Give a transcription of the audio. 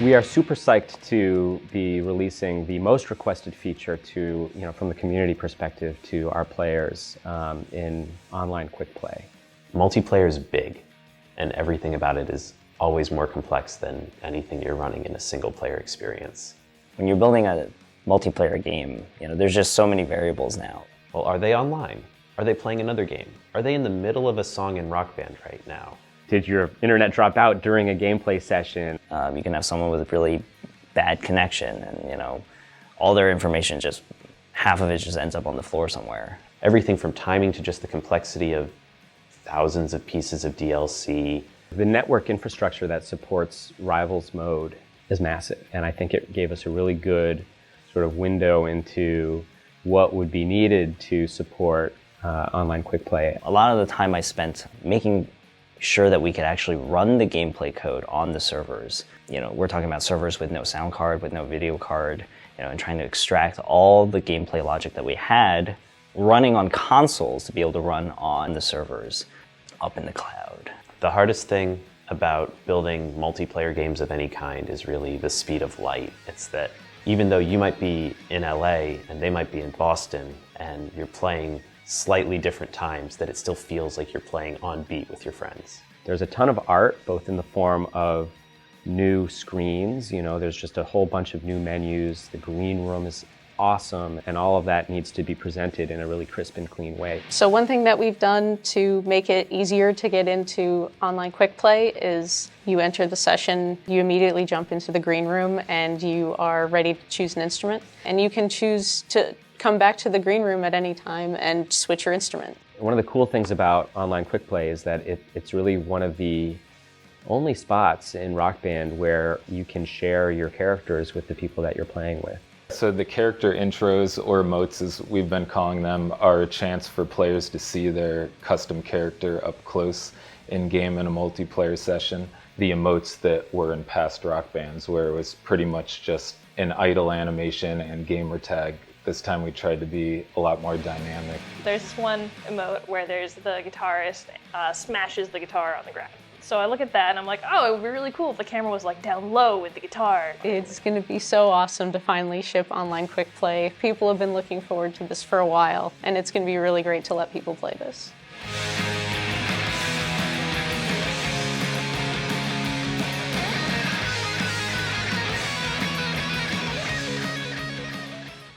We are super psyched to be releasing the most requested feature to, from the community perspective to our players in online Quickplay. Multiplayer is big, and everything about it is always more complex than anything you're running in a single player experience. When you're building a multiplayer game, there's just so many variables now. Well, are they online? Are they playing another game? Are they in the middle of a song in Rock Band right now? Did your internet drop out during a gameplay session? You can have someone with a really bad connection and, all their information half of it just ends up on the floor somewhere. Everything from timing to just the complexity of thousands of pieces of DLC. The network infrastructure that supports Rivals mode is massive, and I think it gave us a really good sort of window into what would be needed to support online Quickplay. A lot of the time I spent making sure that we could actually run the gameplay code on the servers. We're talking about servers with no sound card, with no video card, and trying to extract all the gameplay logic that we had running on consoles to be able to run on the servers up in the cloud. The hardest thing about building multiplayer games of any kind is really the speed of light. It's that even though you might be in LA and they might be in Boston and you're playing slightly different times, that it still feels like you're playing on beat with your friends. There's a ton of art, both in the form of new screens, there's just a whole bunch of new menus. The green room is awesome, and all of that needs to be presented in a really crisp and clean way. So one thing that we've done to make it easier to get into online Quickplay is you enter the session, you immediately jump into the green room, and you are ready to choose an instrument. And you can choose to come back to the green room at any time and switch your instrument. One of the cool things about online Quickplay is that it's really one of the only spots in Rock Band where you can share your characters with the people that you're playing with. So the character intros, or emotes as we've been calling them, are a chance for players to see their custom character up close in-game in a multiplayer session. The emotes that were in past Rock Bands, where it was pretty much just an idle animation and gamer tag, this time we tried to be a lot more dynamic. There's this one emote where there's the guitarist smashes the guitar on the ground. So I look at that and I'm like, oh, it would be really cool if the camera was like down low with the guitar. It's going to be so awesome to finally ship online Quickplay. People have been looking forward to this for a while, and it's going to be really great to let people play this.